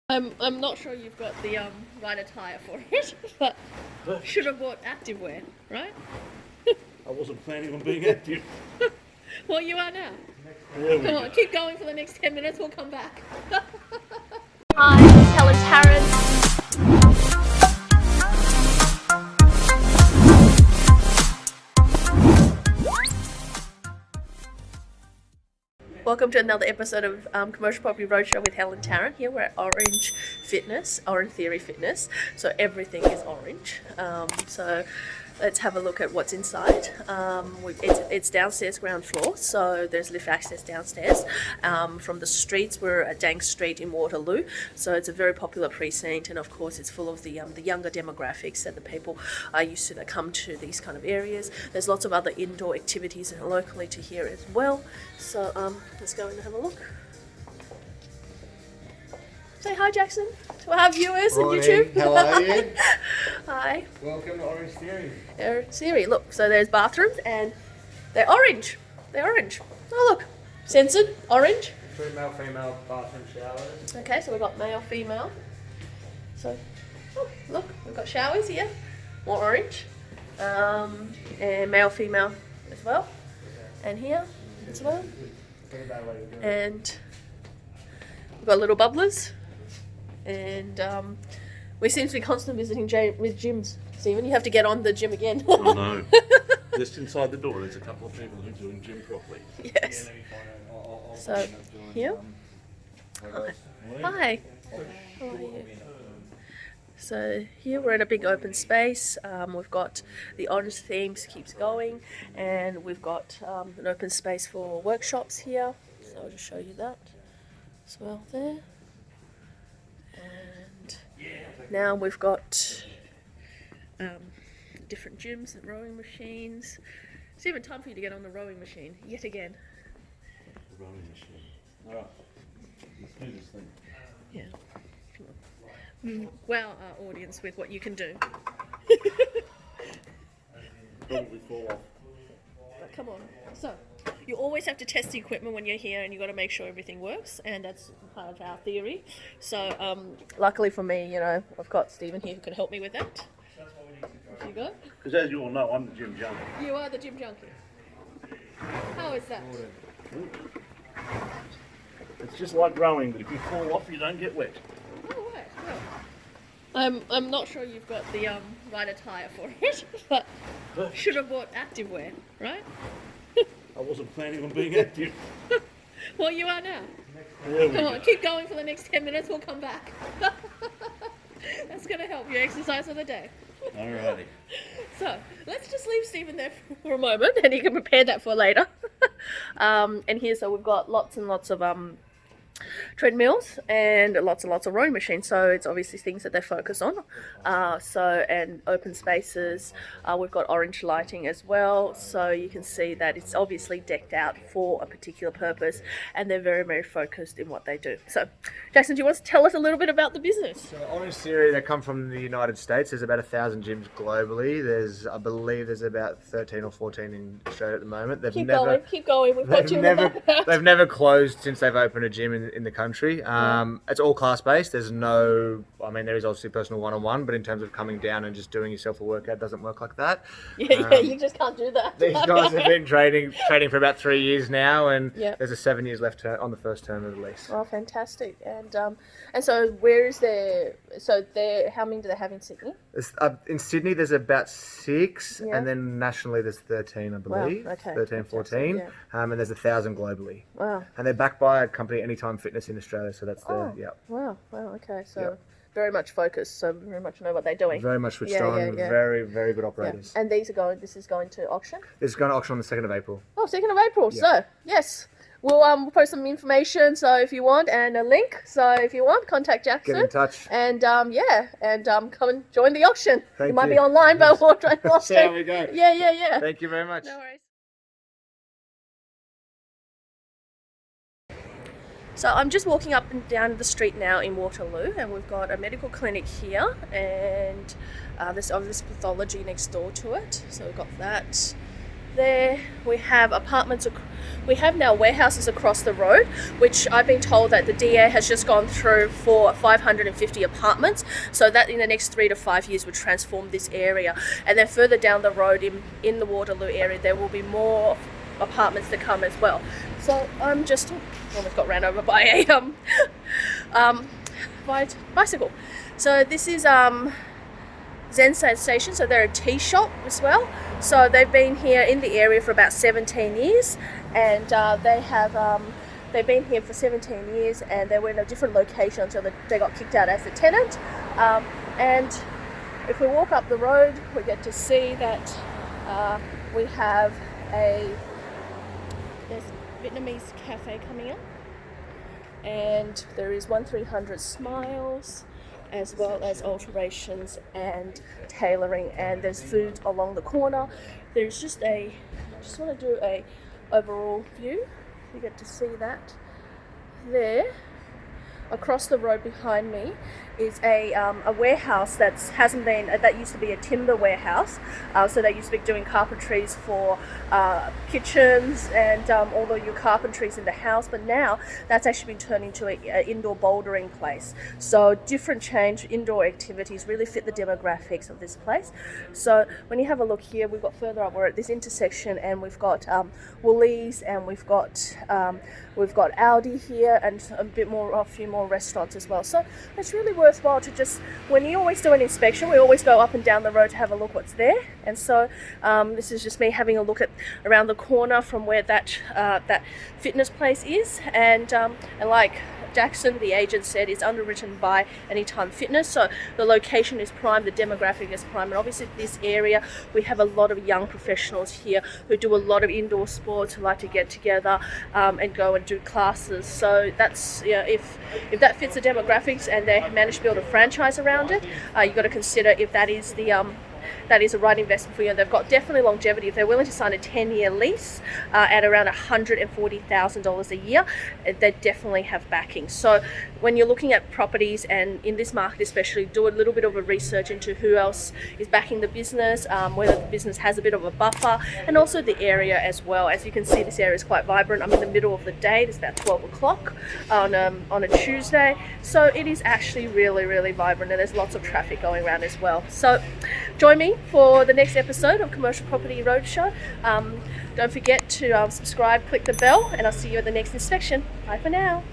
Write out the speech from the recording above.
I'm not sure you've got the right attire for it, but should have bought activewear, right? I wasn't planning on being active. Well, you are now. There we Come go. on, keep going for the next 10 minutes, we'll come back. Hi, this is Helen Tarrant. Welcome to another episode of Commercial Property Roadshow with Helen Tarrant. Here we're at Orange Theory Fitness. So everything is orange. So let's have a look at what's inside. It's downstairs, ground floor, so there's lift access downstairs. From the streets, we're at Danks Street in Waterloo, so it's a very popular precinct, and of course it's full of the younger demographics and the people are used to that come to these kind of areas. There's lots of other indoor activities locally to here as well. So let's go and have a look. Say hi, Jackson, to our viewers on YouTube. How are you? Hi. Welcome to Orange Theory. Siri, look, so there's bathrooms and they're orange. They're orange. Oh, look, censored, orange. Two male, female bathroom showers. Okay, so we've got male, female. So, oh, look, we've got showers here, more orange. And male, female as well. And here as well. And we've got little bubblers. And we seem to be constantly visiting with gyms. Stephen, you have to get on the gym again. Oh no. Just inside the door, there's a couple of people who are doing gym properly. Yes. So, here. Hi. How are you? So here we're in a big open space. We've got the orange themes keeps going, and we've got an open space for workshops here. So I'll just show you that as well there. And now we've got different gyms and rowing machines. It's even time for you to get on the rowing machine yet again. The rowing machine. Alright. Let's do this thing. Yeah. Wow, our audience with what you can do. Probably fall off. But come on. So, you always have to test the equipment when you're here, and you've got to make sure everything works, and that's part of our theory. So, luckily for me, you know, I've got Stephen here who can help me with that. Off you go. Because as you all know, I'm the gym junkie. You are the gym junkie. How is that? It's just like rowing, but if you fall off, you don't get wet. Oh, right. Well, I'm not sure you've got the right attire for it, but should have bought activewear, right? I wasn't planning on being active. Well, you are now. There we Come go. on, keep going for the next 10 minutes, we'll come back. That's going to help you exercise of the day. Alrighty. So, let's just leave Stephen there for a moment, and he can prepare that for later. And here, so we've got lots and lots of treadmills and lots and lots of rowing machines, so it's obviously things that they focus on. And open spaces, we've got orange lighting as well, so you can see that it's obviously decked out for a particular purpose, and they're very, very focused in what they do. So, Jackson, do you want to tell us a little bit about the business? So Orange Theory, they come from the United States. There's about 1,000 gyms globally. I believe there's about 13 or 14 in Australia at the moment. Keep going, we've got you in the background. They've never closed since they've opened a gym in the country. It's all class-based. There's no, there is obviously personal one-on-one, but in terms of coming down and just doing yourself a workout, it doesn't work like that. Yeah, you just can't do that. These guys have been training for about 3 years now, and Yep. there's a 7 years left on the first term of the lease. Oh, fantastic! And so where is there? So there, how many do they have in Sydney? In Sydney, there's about 6, Yeah. and then nationally, there's 13, I believe. Wow, okay. 13, 14. Yeah. And there's 1,000 globally. Wow. And they're backed by a company, Anytime Fitness in Australia, so that's Wow. Okay. So Yep. very much focused. So very much know what they're doing. very much switched Yeah, on. yeah, yeah. Very, very good Yeah. operators. And this is going to auction. This is going to auction on the 2nd of April. Oh, 2nd of April. Yeah. So yes, we'll post some information. So if you want, and a link. So if you want, contact Jackson. Get in touch. And come and join the auction. Thank you might you. be online, but we'll try the See how auction. we go. Yeah. Thank you very much. No worries. So I'm just walking up and down the street now in Waterloo, and we've got a medical clinic here, and there's obvious pathology next door to it. So we've got that There we have apartments. We have now warehouses across the road, which I've been told that the DA has just gone through for 550 apartments. So that in the next 3 to 5 years would transform this area. And then further down the road in the Waterloo area, there will be more apartments to come as well. So I'm just almost got ran over by a bicycle. So this is Zenside Station, so they're a tea shop as well. So they've been here in the area for about 17 years, and they've been here for 17 years, and they were in a different location until they got kicked out as a tenant. And if we walk up the road, we get to see that we have there's a Vietnamese cafe coming up, and there is 1300 Smiles, as well as alterations and tailoring, and there's food along the corner. There's just I just want to do a overall view. You get to see that there. Across the road behind me is a warehouse that used to be a timber warehouse. So they used to be doing carpentries for kitchens and all of your carpentries in the house, but now that's actually been turned into an indoor bouldering place. So different change, indoor activities really fit the demographics of this place. So when you have a look here, we've got further up, we're at this intersection, and we've got Woolies, and we've got Aldi here, and a few more restaurants as well. So it's really worthwhile to just, when you always do an inspection, we always go up and down the road to have a look what's there. And so this is just me having a look at around the corner from where that fitness place is, and like Jackson, the agent, said is underwritten by Anytime Fitness. So the location is prime, the demographic is prime, and obviously this area, we have a lot of young professionals here who do a lot of indoor sports, who like to get together and go and do classes. So that's, if that fits the demographics and they manage to build a franchise around it, you've got to consider if that is a right investment for you. They've got definitely longevity. If they're willing to sign a 10-year lease at around $140,000 a year, they definitely have backing. So when you're looking at properties, and in this market especially, do a little bit of a research into who else is backing the business, whether the business has a bit of a buffer, and also the area as well. As you can see, this area is quite vibrant. I'm in the middle of the day. It's about 12 o'clock on a Tuesday. So it is actually really, really vibrant, and there's lots of traffic going around as well. So join me for the next episode of Commercial Property Roadshow. Don't forget to subscribe, click the bell, and I'll see you at the next inspection. Bye for now.